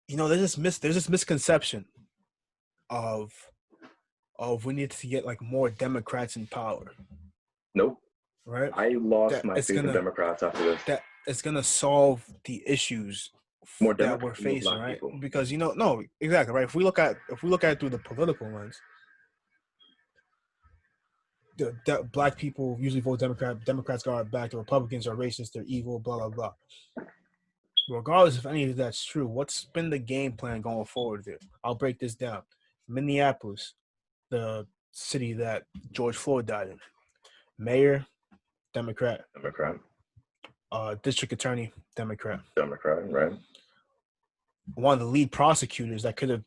there's this misconception of we need to get like more Democrats in power, Nope. right? I lost That my it's faith in gonna Democrats after this. that it's gonna solve the issues More that we're Democrats and more facing, black right? people. Because no, exactly right. If we look at it through the political lens, the black people usually vote Democrat. Democrats are back. The Republicans are racist. They're evil. Blah blah blah. Regardless if any of that's true, what's been the game plan going forward there? I'll break this down. Minneapolis, the city that George Floyd died in. Mayor, Democrat. Democrat. District attorney, Democrat. Democrat, right? One of the lead prosecutors that could have,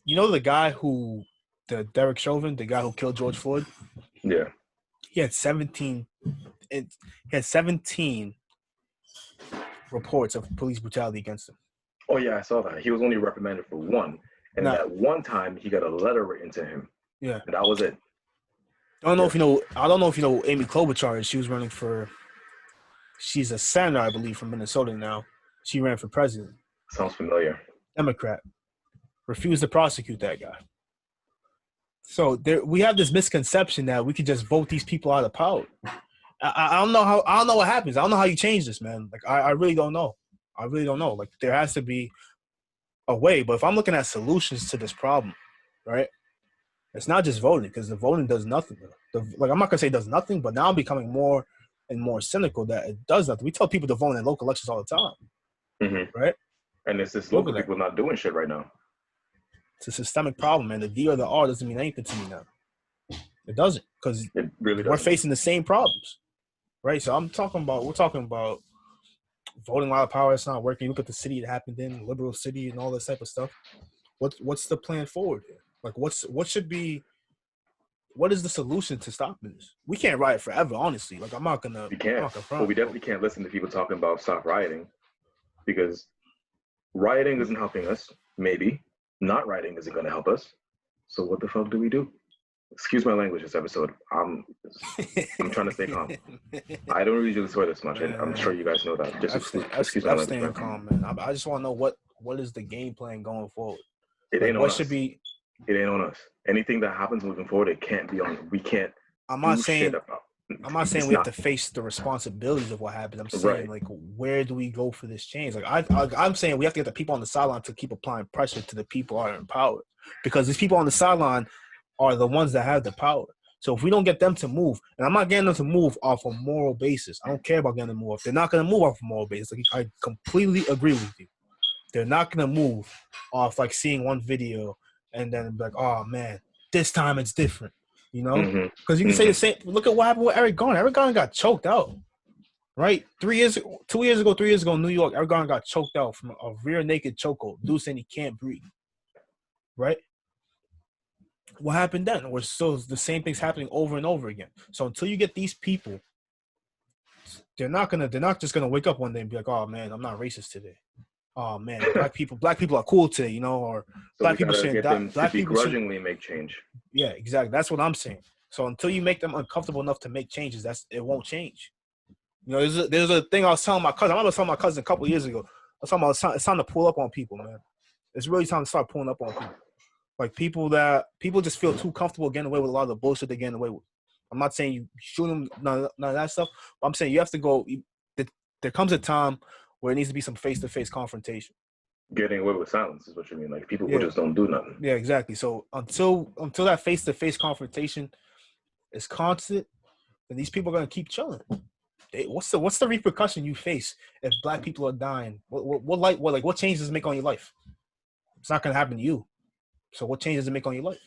the guy Derek Chauvin, the guy who killed George Floyd. Yeah. He had 17 reports of police brutality against him. Oh yeah, I saw that. He was only reprimanded for one, and that one time he got a letter written to him. Yeah, and that was it. I don't know if you know Amy Klobuchar is. She was running for. She's a senator, I believe, from Minnesota now. She ran for president. Sounds familiar. Democrat. Refused to prosecute that guy. So we have this misconception that we could just vote these people out of power. I don't know what happens. I don't know how you change this, man. Like I really don't know. I really don't know. Like there has to be a way. But if I'm looking at solutions to this problem, right? It's not just voting, because the voting does nothing. Like I'm not gonna say it does nothing, but now I'm becoming more and more cynical that it does nothing. We tell people to vote in local elections all the time, right? And it's this local people not doing shit right now. It's a systemic problem, and the D or the R doesn't mean anything to me now. It doesn't, because it really doesn't. We're facing the same problems, right? So we're talking about voting out of power. It's not working. Look at the city it happened in, liberal city, and all this type of stuff. What's the plan forward here? Like what is the solution to stopping this? We can't riot forever, honestly. Like I'm not gonna. We can't. But we definitely can't listen to people talking about stop rioting, because rioting isn't helping us. Maybe not rioting isn't going to help us. So what the fuck do we do? Excuse my language this episode. I'm trying to stay calm. I don't usually swear this much, and I'm sure you guys know that. Just excuse my language. I'm staying calm, man. I just want to know what is the game plan going forward. It ain't on us. It ain't on us. Anything that happens moving forward, it can't be on. We can't. I'm not saying we have to face the responsibilities of what happened. I'm saying like, where do we go for this change? Like I'm saying we have to get the people on the sideline to keep applying pressure to the people who are in power, because these people on the sideline are the ones that have the power. So if we don't get them to move, and I'm not getting them to move off a moral basis. I don't care about getting them to move. If they're not going to move off a moral basis, like, I completely agree with you. They're not going to move off like seeing one video and then be like, oh man, this time it's different. You know, because you can say the same. Look at what happened with Eric Garner. Eric Garner got choked out, right? 3 years ago in New York, Eric Garner got choked out from a rear naked chokehold. Dude saying he can't breathe, right? What happened then? We're still the same things happening over and over again. So until you get these people, they're not just gonna wake up one day and be like, oh man, I'm not racist today. Oh man, black people are cool today, you know, or so black people shouldn't die. Black people begrudgingly make change. Yeah, exactly. That's what I'm saying. So until you make them uncomfortable enough to make changes, it won't change. You know, there's a thing I was telling my cousin. I remember telling my cousin a couple of years ago. I was talking about it's time to pull up on people, man. It's really time to start pulling up on people. Like people just feel too comfortable getting away with a lot of the bullshit they're getting away with. I'm not saying you shoot them, none of that stuff. But I'm saying you have to go. There comes a time where it needs to be some face-to-face confrontation. Getting away with silence is what you mean. Like people who just don't do nothing. Yeah, exactly. So until that face-to-face confrontation is constant, then these people are gonna keep chilling. What's the repercussion you face if black people are dying? What change does it make on your life? It's not gonna happen to you. So what change does it make on your life?